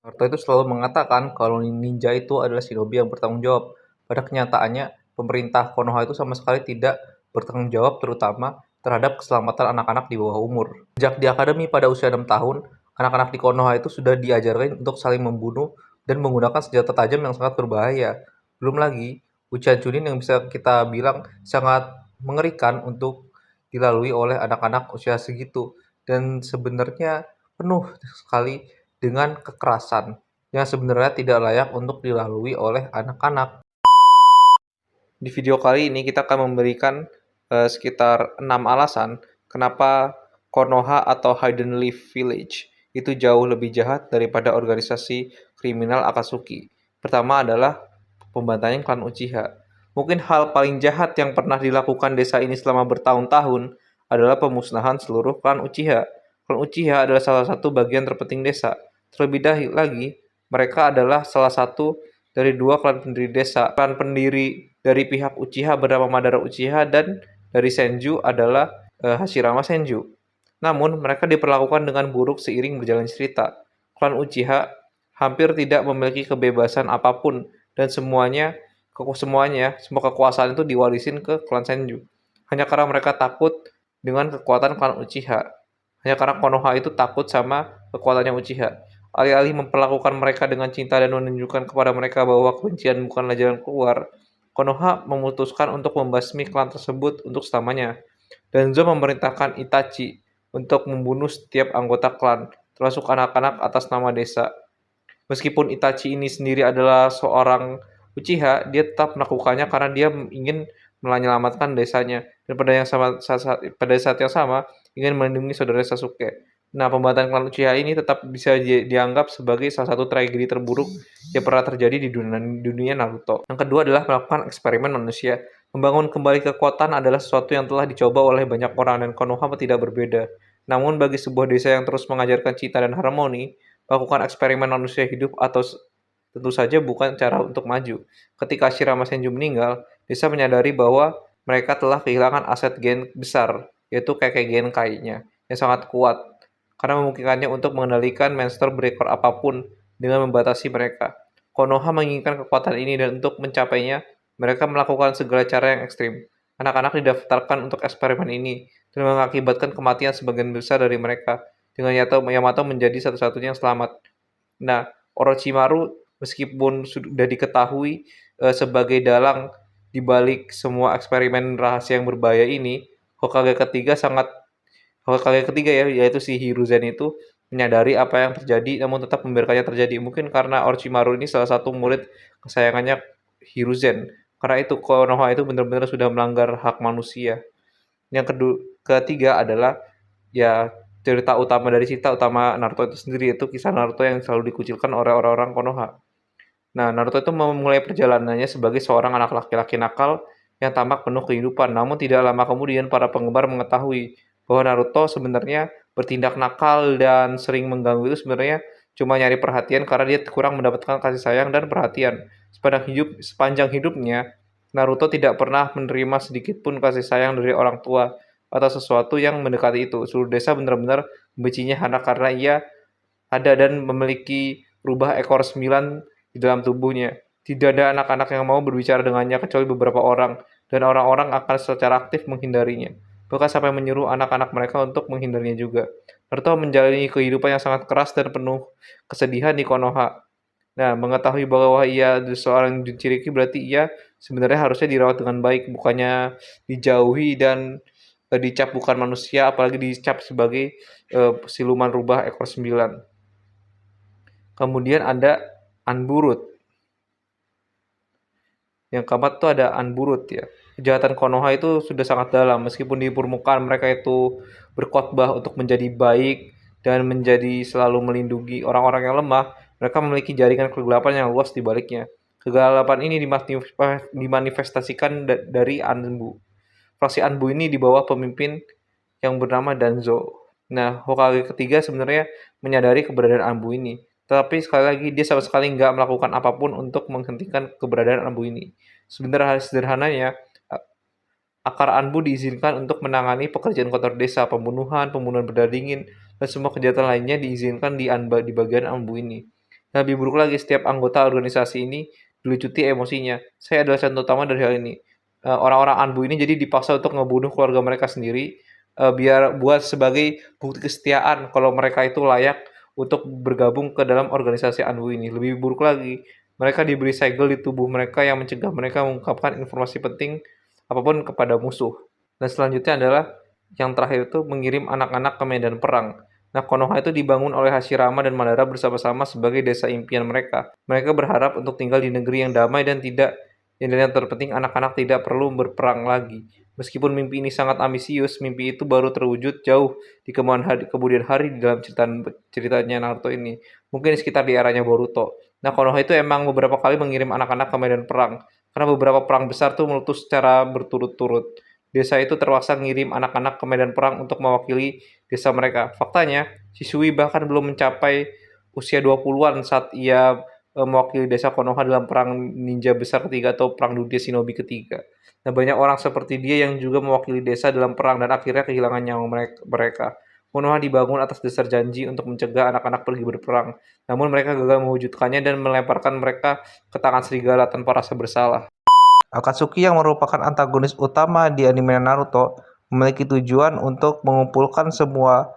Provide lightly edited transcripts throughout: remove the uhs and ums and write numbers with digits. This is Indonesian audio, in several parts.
Naruto itu selalu mengatakan kalau ninja itu adalah shinobi yang bertanggung jawab. Pada kenyataannya, pemerintah Konoha itu sama sekali tidak bertanggung jawab terutama terhadap keselamatan anak-anak di bawah umur. Sejak di akademi pada usia 6 tahun, anak-anak di Konoha itu sudah diajarkan untuk saling membunuh dan menggunakan senjata tajam yang sangat berbahaya. Belum lagi, ujian Chunin yang bisa kita bilang sangat mengerikan untuk dilalui oleh anak-anak usia segitu. Dan sebenarnya penuh sekali dengan kekerasan yang sebenarnya tidak layak untuk dilalui oleh anak-anak. Di video kali ini kita akan memberikan sekitar 6 alasan kenapa Konoha atau Hidden Leaf Village itu jauh lebih jahat daripada organisasi kriminal Akatsuki. Pertama adalah pembantaian klan Uchiha. Mungkin hal paling jahat yang pernah dilakukan desa ini selama bertahun-tahun adalah pemusnahan seluruh klan Uchiha. Klan Uchiha adalah salah satu bagian terpenting desa. Terlebih lagi, mereka adalah salah satu dari dua klan pendiri desa. Klan pendiri dari pihak Uchiha bernama Madara Uchiha dan dari Senju adalah Hashirama Senju. Namun, mereka diperlakukan dengan buruk seiring berjalan cerita. Klan Uchiha hampir tidak memiliki kebebasan apapun dan semua kekuasaan itu diwarisin ke klan Senju. Hanya karena mereka takut dengan kekuatan klan Uchiha. Hanya karena Konoha itu takut sama kekuatannya Uchiha. Alih-alih memperlakukan mereka dengan cinta dan menunjukkan kepada mereka bahwa kebencian bukanlah jalan keluar, Konoha memutuskan untuk membasmi klan tersebut untuk selamanya. Danzo memerintahkan Itachi untuk membunuh setiap anggota klan, termasuk anak-anak atas nama desa. Meskipun Itachi ini sendiri adalah seorang Uchiha, dia tetap melakukannya karena dia ingin menyelamatkan desanya dan pada saat yang sama ingin melindungi saudara Sasuke. Nah, pembantaian klan Uchiha ini tetap bisa dianggap sebagai salah satu tragedi terburuk yang pernah terjadi di dunia Naruto. Yang kedua adalah melakukan eksperimen manusia. Membangun kembali kekuatan adalah sesuatu yang telah dicoba oleh banyak orang dan Konoha tidak berbeda. Namun bagi sebuah desa yang terus mengajarkan cinta dan harmoni, melakukan eksperimen manusia hidup atau tentu saja bukan cara untuk maju. Ketika Shirama Senju meninggal, desa menyadari bahwa mereka telah kehilangan aset gen besar, yaitu Kekkei Genkai-nya, yang sangat kuat, karena memungkinkannya untuk mengendalikan monster berekor apapun dengan membatasi mereka. Konoha menginginkan kekuatan ini dan untuk mencapainya, mereka melakukan segala cara yang ekstrim. Anak-anak didaftarkan untuk eksperimen ini dan mengakibatkan kematian sebagian besar dari mereka, dengan Yamato menjadi satu-satunya yang selamat. Nah, Orochimaru meskipun sudah diketahui sebagai dalang di balik semua eksperimen rahasia yang berbahaya ini, Hokage ketiga ya, yaitu si Hiruzen itu menyadari apa yang terjadi namun tetap membiarkannya terjadi. Mungkin karena Orochimaru ini salah satu murid kesayangannya Hiruzen. Karena itu Konoha itu benar-benar sudah melanggar hak manusia. Yang ketiga adalah ya cerita utama Naruto itu sendiri, itu kisah Naruto yang selalu dikucilkan oleh orang-orang Konoha. Nah, Naruto itu memulai perjalanannya sebagai seorang anak laki-laki nakal yang tampak penuh kehidupan. Namun tidak lama kemudian para penggemar mengetahui bahwa Naruto sebenarnya bertindak nakal dan sering mengganggu itu sebenarnya cuma nyari perhatian karena dia kurang mendapatkan kasih sayang dan perhatian. Sepanjang hidupnya, Naruto tidak pernah menerima sedikit pun kasih sayang dari orang tua atau sesuatu yang mendekati itu. Seluruh desa benar-benar membencinya karena ia ada dan memiliki rubah ekor 9 di dalam tubuhnya. Tidak ada anak-anak yang mau berbicara dengannya kecuali beberapa orang, dan orang-orang akan secara aktif menghindarinya. Bahkan sampai menyuruh anak-anak mereka untuk menghindarinya juga. Naruto menjalani kehidupan yang sangat keras dan penuh kesedihan di Konoha. Nah, mengetahui bahwa ia adalah seorang Jinchuriki berarti ia sebenarnya harusnya dirawat dengan baik, bukannya dijauhi dan dicap bukan manusia, apalagi dicap sebagai siluman rubah ekor 9. Kemudian ada Anburut. Yang keempat itu ada Anburut ya. Kejahatan Konoha itu sudah sangat dalam. Meskipun di permukaan mereka itu berkhotbah untuk menjadi baik dan menjadi selalu melindungi orang-orang yang lemah, mereka memiliki jaringan kegelapan yang luas di baliknya. Kegelapan ini dimanifestasikan dari Anbu. Fraksi Anbu ini di bawah pemimpin yang bernama Danzo. Nah, Hokage ketiga sebenarnya menyadari keberadaan Anbu ini. Tapi sekali lagi dia sama sekali nggak melakukan apapun untuk menghentikan keberadaan Anbu ini. Sebenarnya sederhananya, akar Anbu diizinkan untuk menangani pekerjaan kotor desa, pembunuhan berdar dingin, dan semua kejahatan lainnya diizinkan di bagian Anbu ini. Lebih buruk lagi, setiap anggota organisasi ini dilucuti emosinya. Saya adalah contoh utama dari hal ini. Orang-orang Anbu ini jadi dipaksa untuk ngebunuh keluarga mereka sendiri, biar buat sebagai bukti kesetiaan kalau mereka itu layak untuk bergabung ke dalam organisasi Anbu ini. Lebih buruk lagi, mereka diberi segel di tubuh mereka yang mencegah mereka mengungkapkan informasi penting apapun kepada musuh. Dan selanjutnya adalah yang terakhir itu mengirim anak-anak ke medan perang. Nah, Konoha itu dibangun oleh Hashirama dan Madara bersama-sama sebagai desa impian mereka. Mereka berharap untuk tinggal di negeri yang damai dan yang terpenting anak-anak tidak perlu berperang lagi. Meskipun mimpi ini sangat ambisius, mimpi itu baru terwujud jauh di kemudian hari di dalam ceritanya Naruto ini. Mungkin sekitar di eranya Boruto. Nah, Konoha itu emang beberapa kali mengirim anak-anak ke medan perang. Karena beberapa perang besar tuh meletus secara berturut-turut. Desa itu terpaksa ngirim anak-anak ke medan perang untuk mewakili desa mereka. Faktanya, Shisui bahkan belum mencapai usia 20-an saat ia mewakili desa Konoha dalam perang ninja besar ketiga atau perang dunia shinobi ketiga. Nah, banyak orang seperti dia yang juga mewakili desa dalam perang dan akhirnya kehilangan nyawa mereka. Konoha dibangun atas dasar janji untuk mencegah anak-anak pergi berperang. Namun mereka gagal mewujudkannya dan melemparkan mereka ke tangan serigala tanpa rasa bersalah. Akatsuki yang merupakan antagonis utama di anime Naruto memiliki tujuan untuk mengumpulkan semua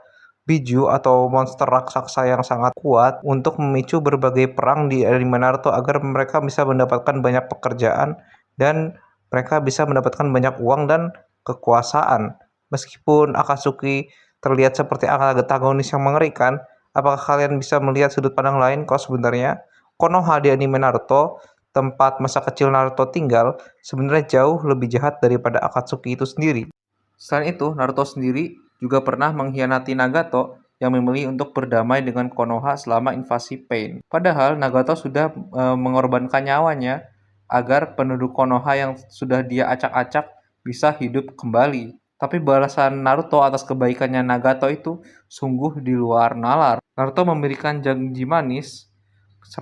biju atau monster raksasa yang sangat kuat untuk memicu berbagai perang di anime Naruto agar mereka bisa mendapatkan banyak pekerjaan dan mereka bisa mendapatkan banyak uang dan kekuasaan. Meskipun Akatsuki terlihat seperti antagonis yang mengerikan, apakah kalian bisa melihat sudut pandang lain kalau sebenarnya Konoha di anime Naruto, tempat masa kecil Naruto tinggal, sebenarnya jauh lebih jahat daripada Akatsuki itu sendiri. Selain itu, Naruto sendiri juga pernah mengkhianati Nagato yang memilih untuk berdamai dengan Konoha selama invasi Pain. Padahal Nagato sudah mengorbankan nyawanya agar penduduk Konoha yang sudah dia acak-acak bisa hidup kembali. Tapi balasan Naruto atas kebaikannya Nagato itu sungguh di luar nalar. Naruto memberikan janji manis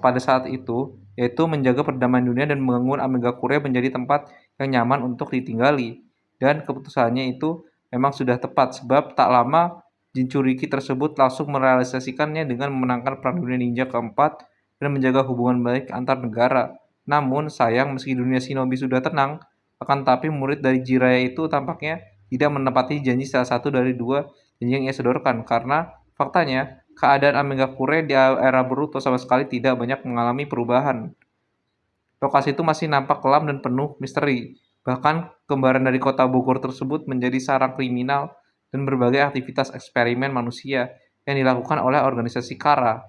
pada saat itu, yaitu menjaga perdamaian dunia dan membangun Amigakure menjadi tempat yang nyaman untuk ditinggali. Dan keputusannya itu memang sudah tepat, sebab tak lama Jinchuriki tersebut langsung merealisasikannya dengan memenangkan Perang Dunia Ninja keempat dan menjaga hubungan baik antar negara. Namun sayang meski dunia shinobi sudah tenang, akan tetapi murid dari Jiraiya itu tampaknya tidak menepati janji salah satu dari dua janji yang ia sodorkan, karena faktanya keadaan Amigakure di era Boruto sama sekali tidak banyak mengalami perubahan. Lokasi itu masih nampak kelam dan penuh misteri. Bahkan kembaran dari kota Bogor tersebut menjadi sarang kriminal dan berbagai aktivitas eksperimen manusia yang dilakukan oleh organisasi Kara.